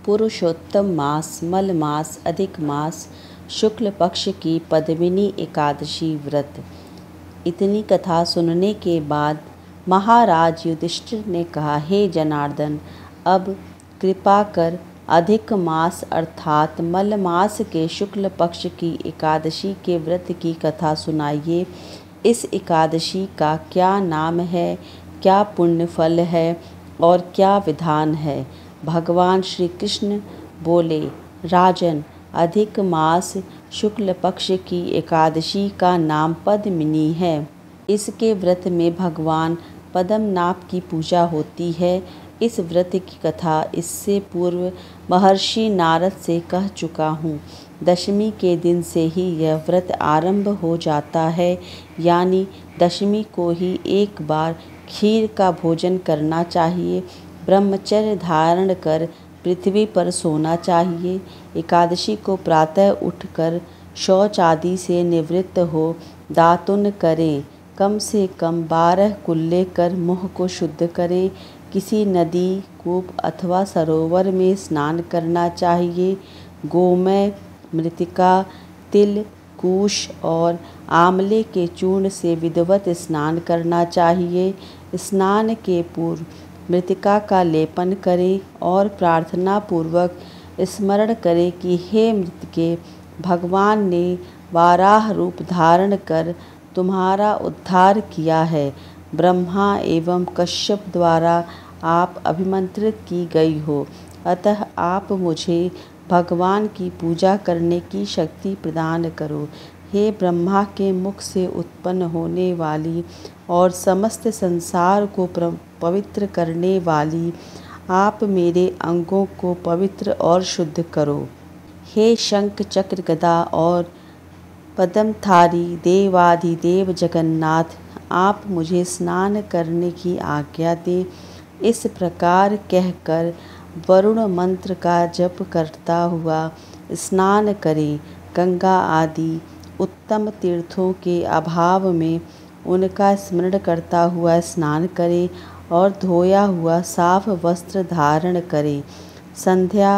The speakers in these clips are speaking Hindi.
पुरुषोत्तम मास, मल मास, अधिक मास, शुक्ल पक्ष की पद्मिनी एकादशी व्रत। इतनी कथा सुनने के बाद महाराज युधिष्ठिर ने कहा, हे जनार्दन, अब कृपा कर अधिक मास अर्थात मल मास के शुक्ल पक्ष की एकादशी के व्रत की कथा सुनाइए। इस एकादशी का क्या नाम है, क्या पुण्य फल है और क्या विधान है। भगवान श्री कृष्ण बोले, राजन, अधिक मास शुक्ल पक्ष की एकादशी का नाम पद्मिनी है। इसके व्रत में भगवान पद्मनाभ की पूजा होती है। इस व्रत की कथा इससे पूर्व महर्षि नारद से कह चुका हूँ। दशमी के दिन से ही यह व्रत आरंभ हो जाता है, यानी दशमी को ही एक बार खीर का भोजन करना चाहिए। ब्रह्मचर्य धारण कर पृथ्वी पर सोना चाहिए। एकादशी को प्रातः उठकर शौच आदि से निवृत्त हो दातुन करें। कम से कम 12 कुल्ले कर मुँह को शुद्ध करें। किसी नदी, कूप अथवा सरोवर में स्नान करना चाहिए। गोमय, मृतिका, तिल, कुश और आंवले के चूर्ण से विधिवत स्नान करना चाहिए। स्नान के पूर्व मृतिका का लेपन करें और प्रार्थना पूर्वक स्मरण करें कि हे मृतके, भगवान ने वाराह रूप धारण कर तुम्हारा उद्धार किया है। ब्रह्मा एवं कश्यप द्वारा आप अभिमंत्रित की गई हो, अतः आप मुझे भगवान की पूजा करने की शक्ति प्रदान करो। हे ब्रह्मा के मुख से उत्पन्न होने वाली और समस्त संसार को पवित्र करने वाली, आप मेरे अंगों को पवित्र और शुद्ध करो। हे शंख चक्र गदा और पद्मधारी देवाधिदेव जगन्नाथ, आप मुझे स्नान करने की आज्ञा दें। इस प्रकार कहकर वरुण मंत्र का जप करता हुआ स्नान करें। गंगा आदि उत्तम तीर्थों के अभाव में उनका स्मरण करता हुआ स्नान करें और धोया हुआ साफ वस्त्र धारण करें। संध्या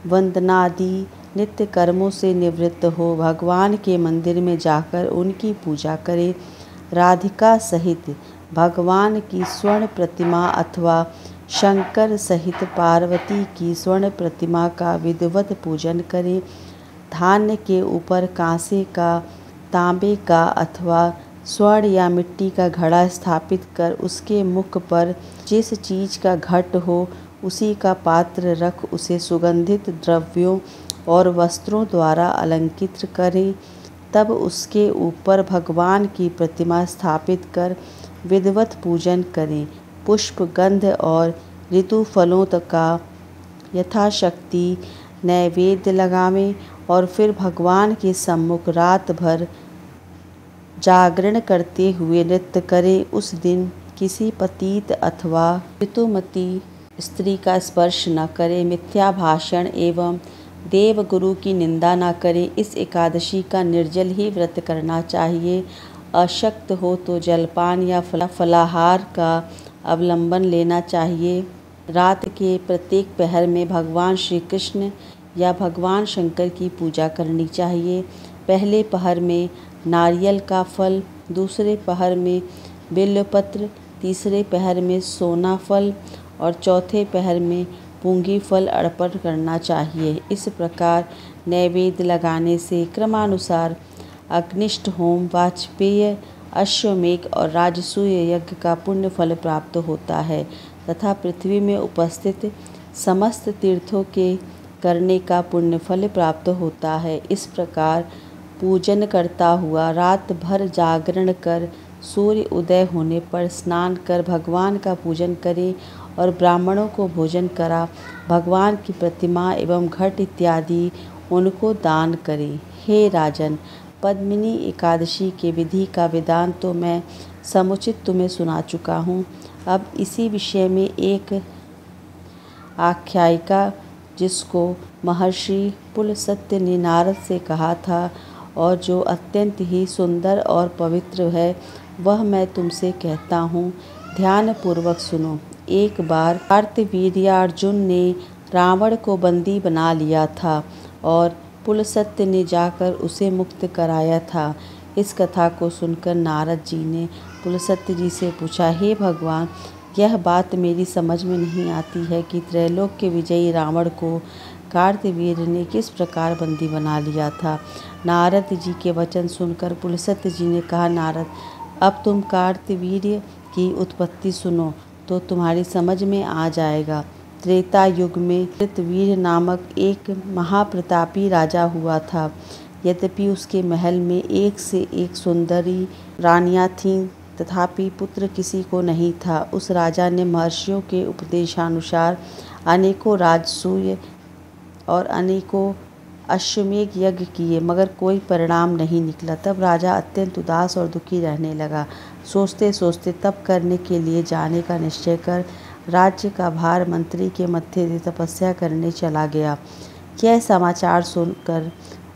वंदनादि नित्य कर्मों से निवृत्त हो भगवान के मंदिर में जाकर उनकी पूजा करें। राधिका सहित भगवान की स्वर्ण प्रतिमा अथवा शंकर सहित पार्वती की स्वर्ण प्रतिमा का विधिवत पूजन करें। धान्य के ऊपर कांसे का, तांबे का अथवा स्वर्ण या मिट्टी का घड़ा स्थापित कर उसके मुख पर जिस चीज़ का घट हो उसी का पात्र रख उसे सुगंधित द्रव्यों और वस्त्रों द्वारा अलंकृत करें। तब उसके ऊपर भगवान की प्रतिमा स्थापित कर विधिवत पूजन करें। पुष्प, गंध और ऋतु फलों का यथाशक्ति नैवेद्य लगावें और फिर भगवान के सम्मुख रात भर जागरण करते हुए नृत्य करें। उस दिन किसी पतित अथवा ऋतुमती स्त्री का स्पर्श न करें। मिथ्या भाषण एवं देवगुरु की निंदा न करें। इस एकादशी का निर्जल ही व्रत करना चाहिए। अशक्त हो तो जलपान या फलाहार का अवलंबन लेना चाहिए। रात के प्रत्येक पहर में भगवान श्री कृष्ण या भगवान शंकर की पूजा करनी चाहिए। पहले पहर में नारियल का फल, दूसरे पहर में बिल्वपत्र, तीसरे पहर में सोना फल और चौथे पहर में पूंगी फल अर्पण करना चाहिए। इस प्रकार नैवेद्य लगाने से क्रमानुसार अग्निष्ठ होम, वाजपेय, अश्वमेध और राजसूय यज्ञ का पुण्य फल प्राप्त होता है तथा पृथ्वी में उपस्थित समस्त तीर्थों के करने का पुण्य फल प्राप्त होता है। इस प्रकार पूजन करता हुआ रात भर जागरण कर सूर्य उदय होने पर स्नान कर भगवान का पूजन करें और ब्राह्मणों को भोजन करा भगवान की प्रतिमा एवं घट इत्यादि उनको दान करें। हे राजन, पद्मिनी एकादशी के विधि का विधान तो मैं समुचित तुम्हें सुना चुका हूँ। अब इसी विषय में एक आख्यायिका जिसको महर्षि पुलस्त्य ने नारद से कहा था और जो अत्यंत ही सुंदर और पवित्र है, वह मैं तुमसे कहता हूँ। ध्यानपूर्वक सुनो। एक बार कार्तवीर्यार्जुन ने रावण को बंदी बना लिया था और पुलस्त्य ने जाकर उसे मुक्त कराया था। इस कथा को सुनकर नारद जी ने पुलस्त्य जी से पूछा, हे भगवान, यह बात मेरी समझ में नहीं आती है कि त्रैलोक के विजयी रावण को कार्तवीर्य ने किस प्रकार बंदी बना लिया था। नारद जी के वचन सुनकर पुलस्त्य जी ने कहा, नारद, अब तुम कार्तवीर्य की उत्पत्ति सुनो तो तुम्हारी समझ में आ जाएगा। त्रेता युग में कृतवीर नामक एक महाप्रतापी राजा हुआ था। यद्यपि उसके महल में एक से एक सुंदरी रानियां थीं, तथापि पुत्र किसी को नहीं था। उस राजा ने महर्षियों के उपदेशानुसार अनेकों राजसूय और अनेकों अश्वमेध यज्ञ किए, मगर कोई परिणाम नहीं निकला। तब राजा अत्यंत उदास और दुखी रहने लगा। सोचते सोचते तप करने के लिए जाने का निश्चय कर राज्य का भार मंत्री के मत्थे से तपस्या करने चला गया। यह समाचार सुनकर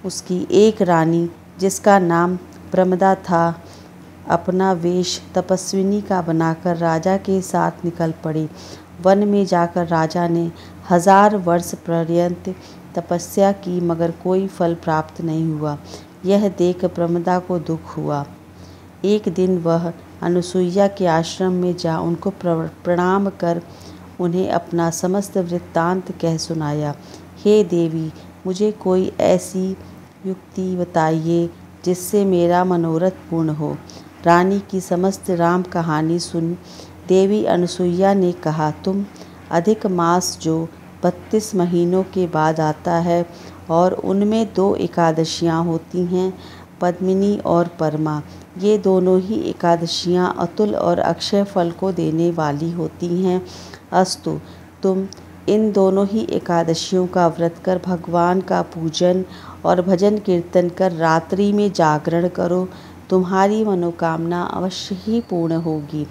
उसकी एक रानी, जिसका नाम प्रमदा था, अपना वेश तपस्विनी का बनाकर राजा के साथ निकल पड़ी। वन में जाकर राजा ने 1000 वर्ष पर्यंत तपस्या की, मगर कोई फल प्राप्त नहीं हुआ। यह देख प्रमदा को दुख हुआ। एक दिन वह अनुसुईया के आश्रम में जा उनको प्रणाम कर उन्हें अपना समस्त वृत्तांत कह सुनाया। हे देवी, मुझे कोई ऐसी युक्ति बताइए जिससे मेरा मनोरथ पूर्ण हो। रानी की समस्त राम कहानी सुन देवी अनुसुईया ने कहा, तुम अधिक मास जो 32 महीनों के बाद आता है और उनमें 2 एकादशियाँ होती हैं, पद्मिनी और परमा, ये दोनों ही एकादशियाँ अतुल और अक्षय फल को देने वाली होती हैं। अस्तु, तुम इन दोनों ही एकादशियों का व्रत कर भगवान का पूजन और भजन कीर्तन कर रात्रि में जागरण करो, तुम्हारी मनोकामना अवश्य ही पूर्ण होगी।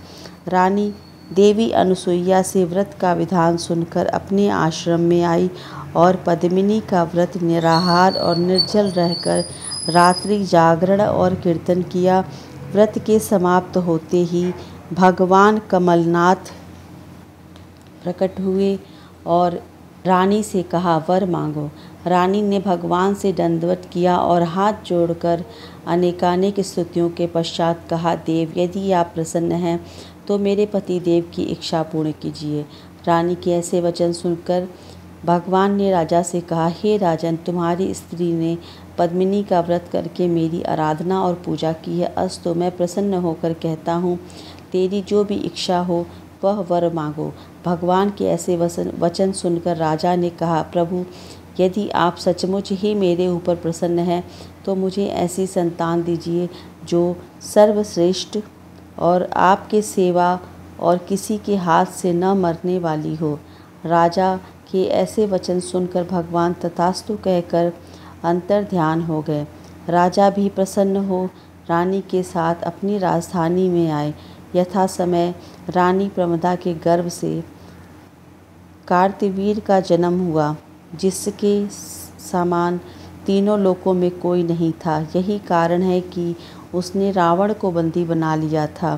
रानी देवी अनुसुईया से व्रत का विधान सुनकर अपने आश्रम में आई और पद्मिनी का व्रत निराहार और निर्जल रहकर रात्रि जागरण और कीर्तन किया। व्रत के समाप्त होते ही भगवान कमलनाथ प्रकट हुए और रानी से कहा, वर मांगो। रानी ने भगवान से दंडवत किया और हाथ जोड़कर अनेकानेक स्तुतियों के पश्चात कहा, देव, यदि आप प्रसन्न हैं तो मेरे पति देव की इच्छा पूर्ण कीजिए। रानी के ऐसे वचन सुनकर भगवान ने राजा से कहा, हे राजन, तुम्हारी स्त्री ने पद्मिनी का व्रत करके मेरी आराधना और पूजा की है। अस्तु, मैं प्रसन्न होकर कहता हूँ, तेरी जो भी इच्छा हो वह वर मांगो। भगवान के ऐसे वचन सुनकर राजा ने कहा, प्रभु, यदि आप सचमुच ही मेरे ऊपर प्रसन्न हैं तो मुझे ऐसी संतान दीजिए जो सर्वश्रेष्ठ और आपके सेवा और किसी के हाथ से न मरने वाली हो। राजा के ऐसे वचन सुनकर भगवान तथास्तु कहकर अंतर्ध्यान हो गए। राजा भी प्रसन्न हो रानी के साथ अपनी राजधानी में आए। यथा समय रानी प्रमदा के गर्भ से कार्तवीर्य का जन्म हुआ, जिसके समान तीनों लोकों में कोई नहीं था। यही कारण है कि उसने रावण को बंदी बना लिया था।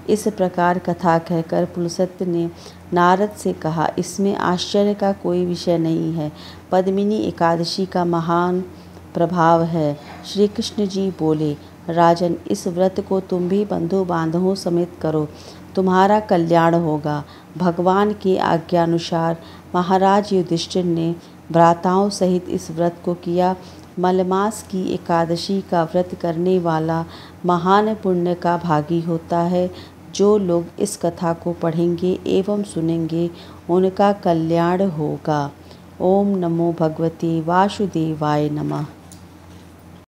इस प्रकार कथा कहकर पुलस्त्य ने नारद से कहा, इसमें आश्चर्य का कोई विषय नहीं है। पद्मिनी एकादशी का महान प्रभाव है। श्री कृष्ण जी बोले, राजन, इस व्रत को तुम भी बंधु बांधवों समेत करो, तुम्हारा कल्याण होगा। भगवान की आज्ञानुसार महाराज युधिष्ठिर ने भ्राताओं सहित इस व्रत को किया। मलमास की एकादशी का व्रत करने वाला महान पुण्य का भागी होता है। जो लोग इस कथा को पढ़ेंगे एवं सुनेंगे उनका कल्याण होगा। ओम नमो भगवते वासुदेवाय नमः।